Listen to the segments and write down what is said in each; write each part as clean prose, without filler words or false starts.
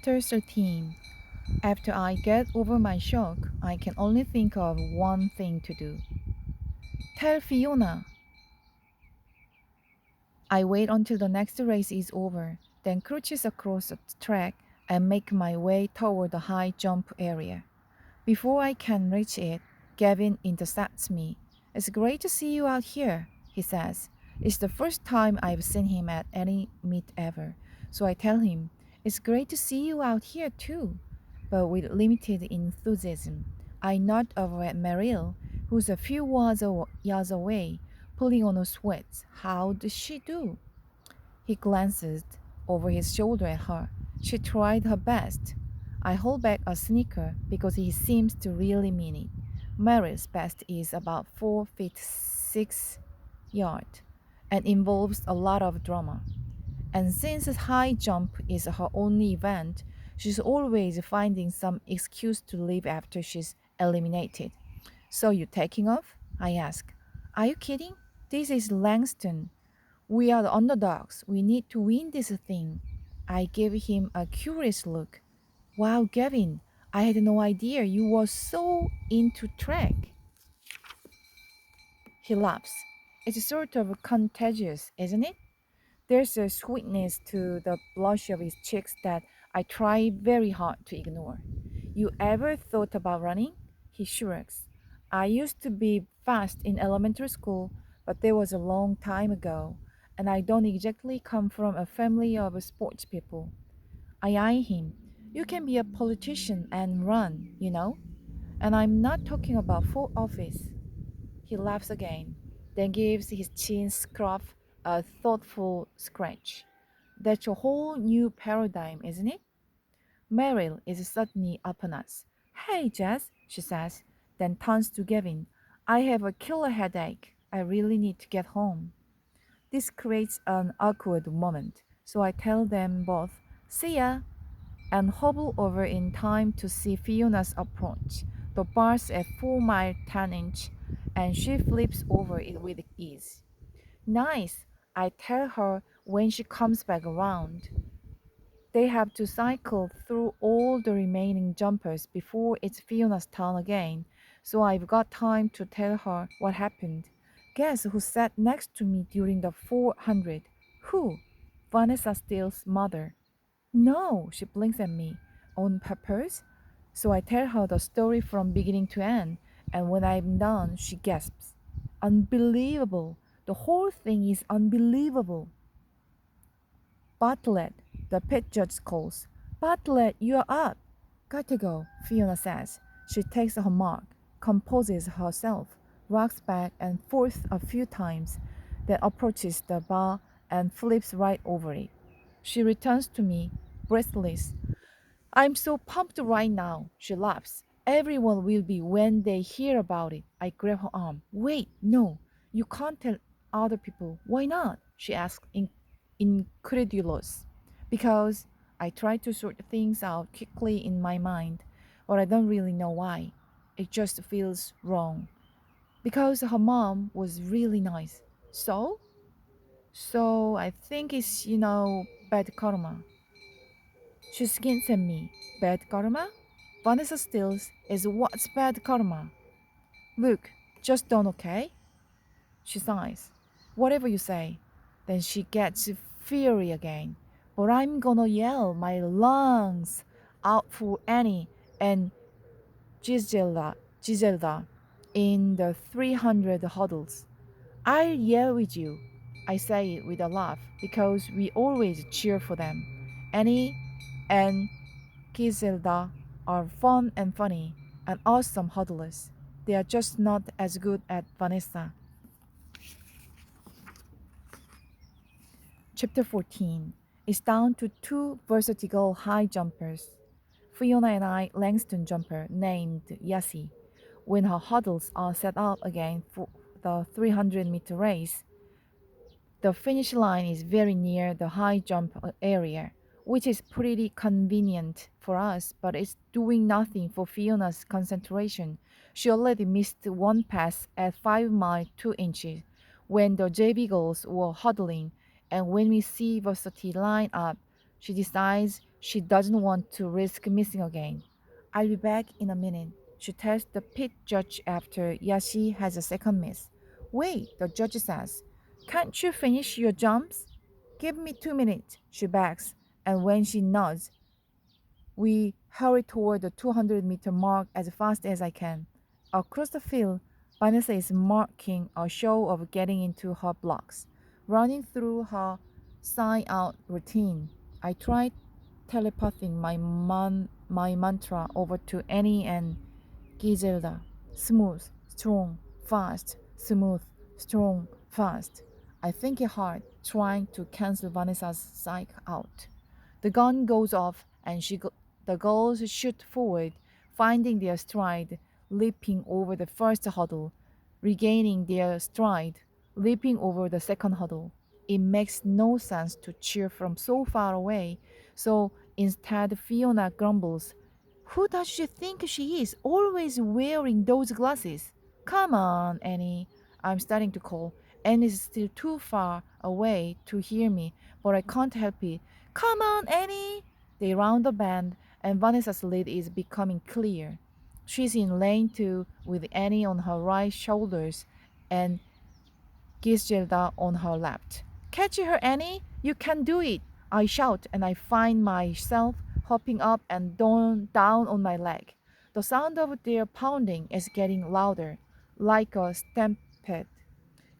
Chapter 13. After I get over my shock, I can only think of one thing to do. Tell Fiona. I wait until the next race is over, then crouches across the track and make my way toward the high jump area. Before I can reach it, Gavin intercepts me. It's great to see you out here, he says. It's the first time I've seen him at any meet ever, so I tell him, it's great to see you out here too. But with limited enthusiasm, I nod over at Mariel, who's a few yards away, pulling on her sweats. How does she do? He glances over his shoulder at her. She tried her best. I hold back a snicker because he seems to really mean it. Mary's best is about 4 feet 6 yards and involves a lot of drama. And since high jump is her only event, she's always finding some excuse to leave after she's eliminated. So you taking off? I ask. Are you kidding? This is Langston. We are the underdogs. We need to win this thing. I gave him a curious look. Wow, Gavin, I had no idea you were so into track. He laughs. It's sort of contagious, isn't it? There's a sweetness to the blush of his cheeks that I try very hard to ignore. You ever thought about running? He shrugs. I used to be fast in elementary school, but that was a long time ago, and I don't exactly come from a family of sports people. I eye him. You can be a politician and run, you know? And I'm not talking about for office. He laughs again, then gives his chin scruff a thoughtful scratch. That's a whole new paradigm, isn't it? Meryl is suddenly upon us. Hey, Jess, she says, then turns to Gavin. I have a killer headache. I really need to get home. This creates an awkward moment, so I tell them both, see ya, and hobble over in time to see Fiona's approach. The bar's at 4 mile 10 inch, and she flips over it with ease. Nice, I tell her when she comes back around. They have to cycle through all the remaining jumpers before it's Fiona's turn again, so I've got time to tell her what happened. Guess who sat next to me during the 400? Who? Vanessa Steele's mother. No, she blinks at me. On purpose? So I tell her the story from beginning to end, and when I'm done, she gasps. Unbelievable. The whole thing is unbelievable. Bartlett, the pit judge calls. Bartlett, you're up. Got to go, Fiona says. She takes her mark, composes herself, rocks back and forth a few times, then approaches the bar and flips right over it. She returns to me, breathless. I'm so pumped right now, she laughs. Everyone will be when they hear about it. I grab her arm. Wait, no, you can't tell other people. Why not? She asks, incredulous. Because I try to sort things out quickly in my mind, but I don't really know why. It just feels wrong. Because her mom was really nice. So? So I think it's, bad karma. She skins at me. Bad karma? Vanessa Stills is what's bad karma? Look, just don't, okay? She sighs. Whatever you say. Then she gets fiery again. But I'm gonna yell my lungs out for Annie and Giselda in the 300 hurdles. I'll yell with you. I say it with a laugh because we always cheer for them. Annie and Giselda are fun and funny and awesome hurdlers. They are just not as good as Vanessa. Chapter 14 is down to two versatile high jumpers. Fiona and I Langston jumper named Yassi. When her hurdles are set up again for the 300-meter race, the finish line is very near the high jump area, which is pretty convenient for us, but it's doing nothing for Fiona's concentration. She already missed one pass at 5 miles 2 inches when the JB girls were huddling, and when we see Varsity line up, she decides She doesn't want to risk missing again. I'll be back in a minute, she tells the pit judge after Yashi has a second miss. Wait, the judge says. Can't you finish your jumps? Give me 2 minutes, she begs, and when she nods, we hurry toward the 200-meter mark as fast as I can. Across the field, Vanessa is marking a show of getting into her blocks, running through her sign out routine. I try telepathing my mantra over to Annie and Giselda. Smooth, strong, fast, smooth, strong, fast. I think it hard, trying to cancel Vanessa's psych out. The gun goes off and the girls shoot forward, finding their stride, leaping over the first hurdle, regaining their stride, leaping over the second hurdle. It makes no sense to cheer from so far away, so instead Fiona grumbles, who does she think she is, always wearing those glasses? Come on, Annie. I'm starting to call. Annie's still too far away to hear me, but I can't help it. Come on, Annie! They round the bend, and Vanessa's lead is becoming clear. She's in lane 2 with Annie on her right shoulders and Gisjelda on her left. Catch her, Annie! You can do it! I shout, and I find myself hopping up and down on my leg. The sound of their pounding is getting louder, like a stampede.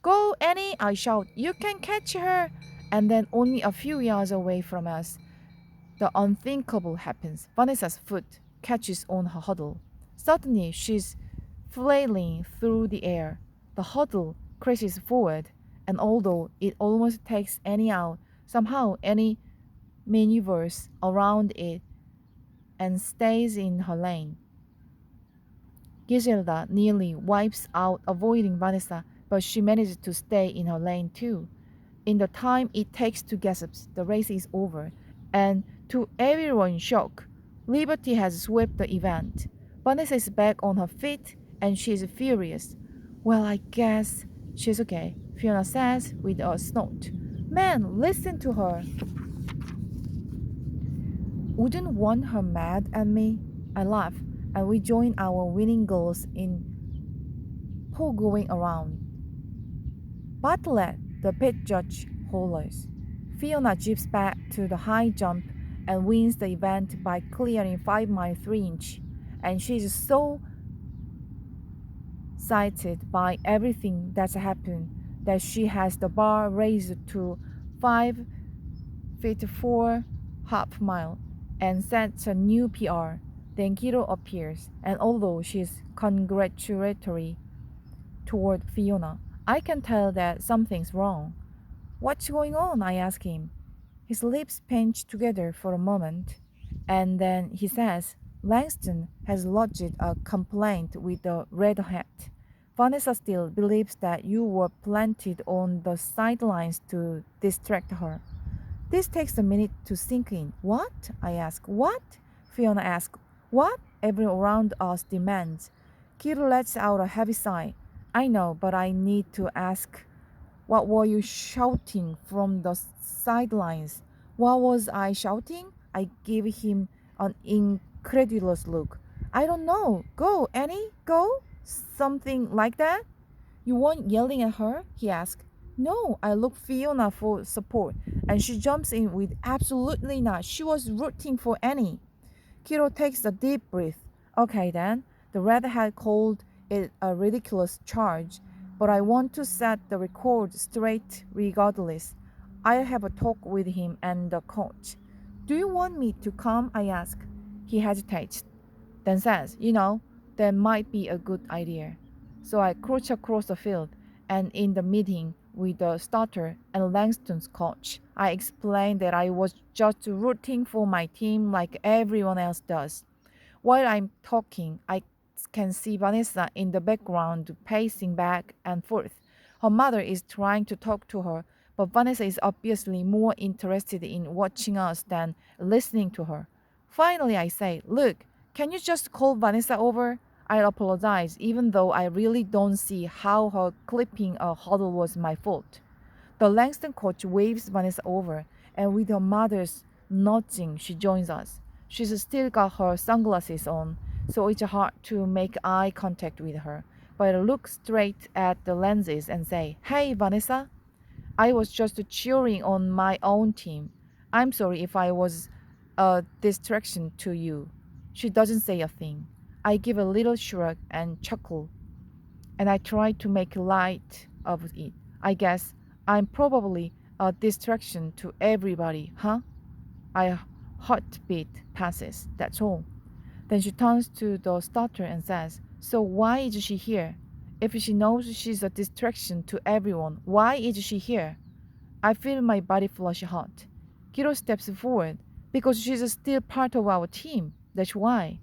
Go, Annie! I shout. You can catch her! And then, only a few yards away from us, the unthinkable happens. Vanessa's foot catches on her huddle. Suddenly, she's flailing through the air. The huddle crashes forward, and although it almost takes Annie out, somehow Annie maneuvers around it and stays in her lane. Giselda nearly wipes out, avoiding Vanessa, but she manages to stay in her lane too. In the time it takes to gasp, the race is over, and to everyone's shock, Liberty has swept the event. Vanessa is back on her feet, and she's furious. Well, I guess she's okay, Fiona says with a snort. Man, listen to her. Wouldn't want her mad at me? I laugh, and we join our winning girls in going around. Bartlett, the pit judge, hollers. Fiona jeeps back to the high jump and wins the event by clearing 5 miles 3 inch. And she's so excited by everything that's happened that she has the bar raised to 5 feet 4 half mile and sets a new PR. Then Kiro appears, and although she's congratulatory toward Fiona, I can tell that something's wrong. What's going on? I ask him. His lips pinch together for a moment, and then he says, Langston has lodged a complaint with the Red Hat. Vanessa still believes that you were planted on the sidelines to distract her. This takes a minute to sink in. What? I ask. What? Fiona asks. What? Everyone around us demands. Kiro lets out a heavy sigh. I know, but I need to ask. What were you shouting from the sidelines? What was I shouting? I give him an incredulous look. I don't know. Go, Annie, go? Something like that? You weren't yelling at her? He asked. No, I look Fiona for support, and she jumps in with absolutely not. She was rooting for Annie. Kiro takes a deep breath. Okay then, the red hat called it a ridiculous charge, but I want to set the record straight regardless. I'll have a talk with him and the coach. Do you want me to come? I ask. He hesitates, then says, that might be a good idea. So I crouch across the field, and in the meeting with the starter and Langston's coach, I explained that I was just rooting for my team like everyone else does. While I'm talking, I can see Vanessa in the background pacing back and forth. Her mother is trying to talk to her, but Vanessa is obviously more interested in watching us than listening to her. Finally, I say, Look, can you just call Vanessa over? I apologize, even though I really don't see how her clipping a huddle was my fault. The Langston coach waves Vanessa over, and with her mother's nudging, she joins us. She's still got her sunglasses on, so it's hard to make eye contact with her. But I look straight at the lenses and say, "Hey, Vanessa, I was just cheering on my own team. I'm sorry if I was a distraction to you." She doesn't say a thing. I give a little shrug and chuckle, and I try to make light of it. "I guess I'm probably a distraction to everybody, huh?" I heartbeat passes, that's all. Then she turns to the starter and says, "So why is she here? If she knows she's a distraction to everyone, why is she here?" I feel my body flush hot. Kiro steps forward. "Because she's still part of our team. That's why."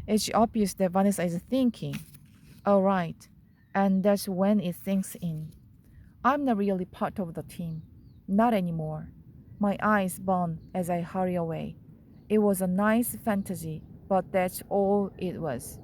It's obvious that Vanessa is thinking. "All right." And that's when it sinks in. I'm not really part of the team. Not anymore. My eyes burn as I hurry away. It was a nice fantasy, but that's all it was.